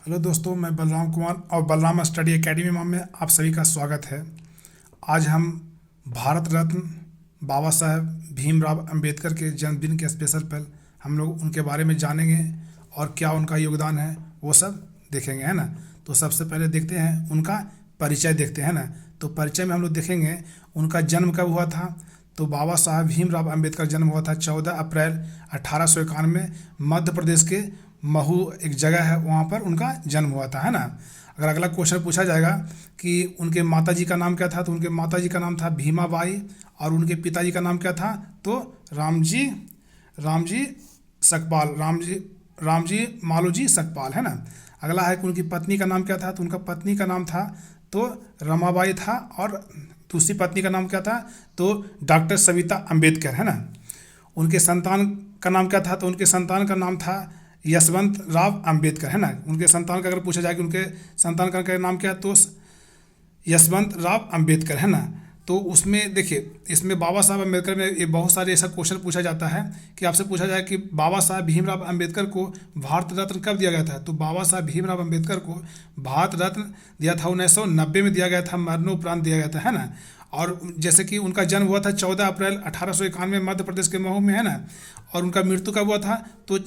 Hello दोस्तों, मैं बलराम कुमार और बलराम स्टडी एकेडमी में आप सभी का स्वागत है। आज हम भारत रत्न बाबा साहेब भीमराव अंबेडकर के जन्मदिन के स्पेशल पर हम लोग उनके बारे में जानेंगे और क्या उनका योगदान है वो सब देखेंगे, है ना। तो सबसे पहले देखते हैं उनका परिचय, देखते हैं ना। तो परिचय में हम लोग देखेंगे उनका जन्म कब हुआ था। तो बाबा साहब भीमराव अंबेडकर जन्म हुआ था 14 अप्रैल 1891 मध्य प्रदेश के महू एक जगह है, वहाँ पर उनका जन्म हुआ था, है ना। अगर अगला क्वेश्चन पूछा जाएगा कि उनके माताजी का नाम क्या था, तो उनके माताजी का नाम था भीमाबाई और उनके पिताजी का नाम क्या था, तो रामजी रामजी सकपाल, रामजी मालोजी सकपाल, है ना। अगला है कि उनकी पत्नी का नाम क्या था, तो उनका पत्नी का नाम था तो रमाबाई था और दूसरी पत्नी का नाम क्या था, तो डॉक्टर सविता अंबेडकर, है ना। उनके संतान का नाम क्या था, तो उनके संतान का नाम था यशवंत राव अंबेडकर, है ना। उनके संतान का अगर पूछा जाए कि उनके संतान का नाम क्या है, तो यशवंत राव अंबेडकर, है ना। तो उसमें देखिए, इसमें बाबा साहब अंबेडकर में ये बहुत सारे ऐसा क्वेश्चन पूछा जाता है कि आपसे पूछा जाए कि बाबा साहब भीमराव अंबेडकर को भारत रत्न कब दिया गया था। तो बाबा साहब भीमराव अंबेडकर को भारत रत्न दिया था 1990 में दिया गया था, मरणोपरांत दिया गया था, है ना। और जैसे कि उनका जन्म हुआ था 14 अप्रैल 1891 मध्य प्रदेश के महू में, है ना। और उनका मृत्यु कब हुआ था, तो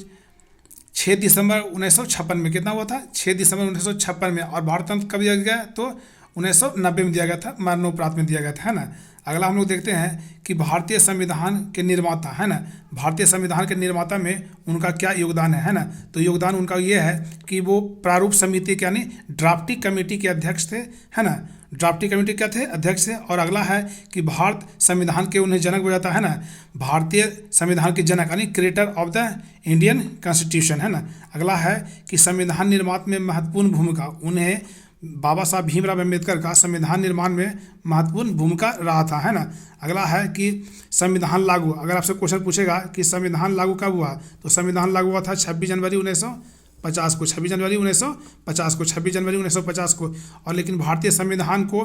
6 दिसंबर 1956 में। कितना हुआ था, 6 दिसंबर 1956 में। और भारत रत्न कब दिया गया, तो 1990 में दिया गया था, मरणोपरांत में दिया गया था, है ना। अगला हम लोग देखते हैं कि भारतीय संविधान के निर्माता, है ना, भारतीय संविधान के निर्माता में उनका क्या योगदान है ना। तो योगदान उनका ये है कि वो प्रारूप समिति के यानी ड्राफ्टिंग कमेटी के अध्यक्ष थे, है ना। ड्राफ्टिंग कमेटी क्या थे, अध्यक्ष थे। और अगला है कि भारत संविधान के उन्हें जनक बोला जाता है ना, भारतीय संविधान के जनक यानी creator of the Indian constitution, है ना। अगला है कि संविधान निर्माण में महत्वपूर्ण भूमिका उन्हें बाबा साहब भीमराव अम्बेडकर का संविधान निर्माण में महत्वपूर्ण भूमिका रहा था, है ना। अगला है कि संविधान लागू, अगर आपसे क्वेश्चन पूछेगा कि संविधान लागू कब हुआ, तो संविधान लागू हुआ था 26 जनवरी 1950 को, 26 जनवरी 1950 को, 26 जनवरी 1950 को। और लेकिन भारतीय संविधान को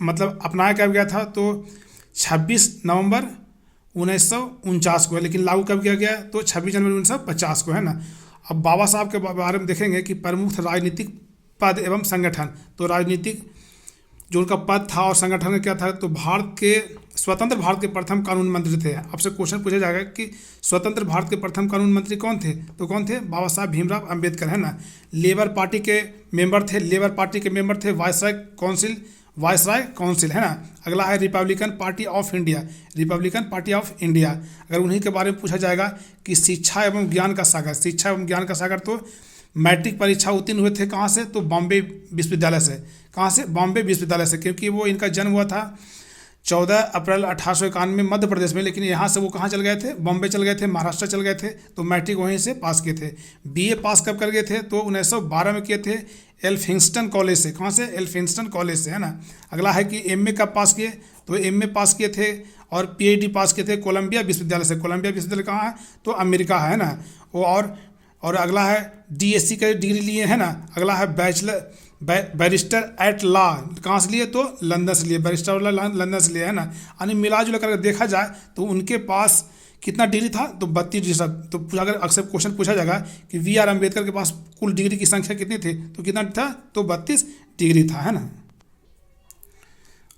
मतलब अपनाया कब गया था, तो 26 नवंबर 1949 को, लेकिन लागू कब किया गया, तो 26 जनवरी 1950 को, है ना। अब बाबा साहब के बारे में देखेंगे कि प्रमुख राजनीतिक पद एवं संगठन। तो राजनीतिक जो उनका पद था और संगठन क्या था, तो स्वतंत्र भारत के प्रथम कानून मंत्री थे। आपसे क्वेश्चन पूछा जाएगा कि स्वतंत्र भारत के प्रथम कानून मंत्री कौन थे, तो कौन थे, बाबा साहब भीमराव अंबेडकर, है ना। लेबर पार्टी के मेंबर थे, वायसराय काउंसिल, है ना। अगला है रिपब्लिकन पार्टी ऑफ इंडिया। अगर उन्हीं के बारे में पूछा जाएगा कि शिक्षा एवं ज्ञान का सागर, तो मैट्रिक परीक्षा उत्तीर्ण हुए थे कहाँ से, तो बॉम्बे विश्वविद्यालय से। कहाँ से, बॉम्बे विश्वविद्यालय से, क्योंकि वो इनका जन्म हुआ था 14 अप्रैल 1891 मध्य प्रदेश में, लेकिन यहाँ से वो कहाँ चल गए थे, बॉम्बे चल गए थे, महाराष्ट्र चल गए थे। तो मैट्रिक वहीं से पास किए थे। बीए पास कब कर गए थे, तो 1912 में किए थे, एल्फिंस्टन कॉलेज से। कहाँ से, एल्फिंस्टन कॉलेज से, है ना। अगला है कि एमए कब पास किए, तो एमए पास किए थे और पीएचडी पास किए थे कोलंबिया विश्वविद्यालय से। कोलंबिया विश्वविद्यालय कहाँ है, तो अमेरिका है ना वो। और अगला है डीएससी का डिग्री लिए, है ना। अगला है बैरिस्टर एट लॉ, कहाँ से लिए, तो लंदन से लिए, बैरिस्टर लंदन से लिए, है ना। यानी मिला जुला कर देखा जाए तो उनके पास कितना डिग्री था, तो 32 डिग्री। तो अगर अक्सर क्वेश्चन पूछा जाएगा कि वी आर अम्बेडकर के पास कुल डिग्री की संख्या कितनी थी, तो कितना था, तो 32 डिग्री था, है ना।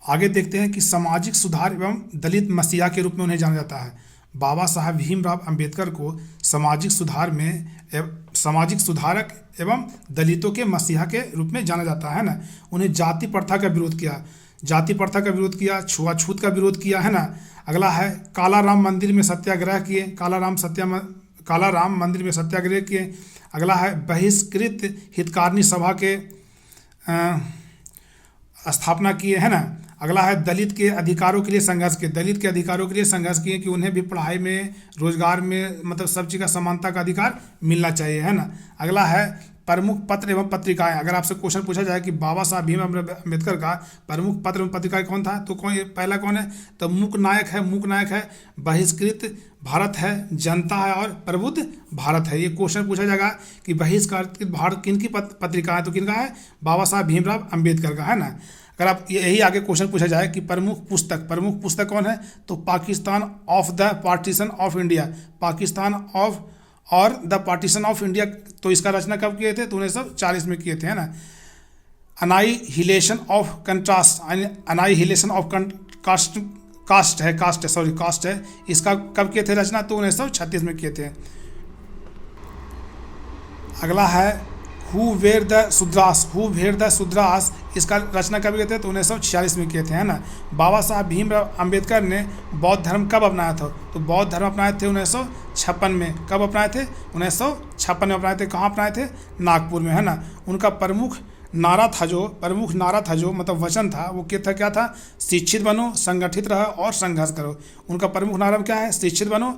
आगे देखते हैं कि सामाजिक सुधार एवं दलित मसीहा के रूप में उन्हें जाना जाता है। बाबा साहब भीमराव अंबेडकर को सामाजिक सुधारक एवं दलितों के मसीहा के रूप में जाना जाता है ना। उन्हें जाति प्रथा का विरोध किया, छुआछूत का विरोध किया, है ना। अगला है काला राम मंदिर में सत्याग्रह किए, काला राम मंदिर में सत्याग्रह किए। अगला है बहिष्कृत हितकारिणी सभा के स्थापना किए, है ना। अगला है दलित के अधिकारों के लिए संघर्ष किए कि उन्हें भी पढ़ाई में, रोजगार में, मतलब सब चीज़ का समानता का अधिकार मिलना चाहिए, है ना। अगला है प्रमुख पत्र एवं पत्रिकाएं। अगर आपसे क्वेश्चन पूछा जाए कि बाबा साहब भीमराव अम्बेडकर का प्रमुख पत्र एवं पत्रिकाएं कौन था, तो पहला कौन है, तो मूक नायक है, बहिष्कृत भारत है, जनता है और प्रबुद्ध भारत है। ये क्वेश्चन पूछा जाएगा कि बहिष्कृत भारत किन की पत्रिका है, तो किनका है, बाबा साहब भीमराव अम्बेडकर का, है ना। अगर आप यही आगे क्वेश्चन पूछा जाए कि प्रमुख पुस्तक कौन है, तो Pakistan of the partition of India, Pakistan और द पार्टीशन ऑफ इंडिया, तो इसका रचना कब किए थे? तो 1940 में किए थे, है ना। Annihilation of contrast, annihilation of caste, caste है, इसका कब किए थे रचना? तो 1936 में किए थे। अगला है हु वेयर द शूद्रास, इसका रचना कब किए थे? तो 1946 में किए थे, है ना। बाबा साहब भीमराव अंबेडकर ने बौद्ध धर्म कब अपनाया था? तो बौद्ध धर्म अपनाए थे 1956 में। कब अपनाए थे? 1956 में अपनाए थे। कहाँ अपनाए थे? नागपुर में, है ना। उनका प्रमुख नारा था जो मतलब वचन था, वो क्या था? शिक्षित बनो, संगठित रहो और संघर्ष करो। उनका प्रमुख नारा क्या है? शिक्षित बनो,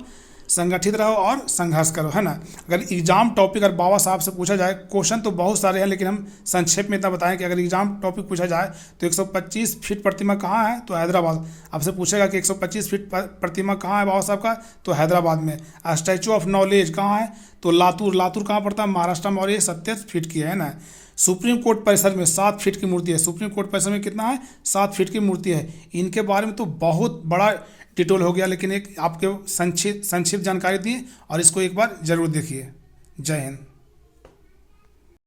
संगठित रहो और संघर्ष करो, है ना। अगर एग्जाम टॉपिक अगर बाबा साहब से पूछा जाए, क्वेश्चन तो बहुत सारे हैं लेकिन हम संक्षेप में इतना बताएं कि अगर एग्जाम टॉपिक पूछा जाए तो 125 फीट प्रतिमा कहाँ है? तो हैदराबाद। आपसे पूछेगा कि 125 फीट प्रतिमा कहाँ है बाबा साहब का? तो हैदराबाद में। स्टैचू ऑफ नॉलेज कहाँ है? तो लातूर कहाँ पड़ता है? महाराष्ट्र में, और ये 27 फीट की है ना। सुप्रीम कोर्ट परिसर में 7 फीट की मूर्ति है। सुप्रीम कोर्ट परिसर में कितना है? 7 फीट की मूर्ति है। इनके बारे में तो बहुत बड़ा डिटेल हो गया, लेकिन एक आपके संक्षिप्त जानकारी दी और इसको एक बार जरूर देखिए। जय हिंद।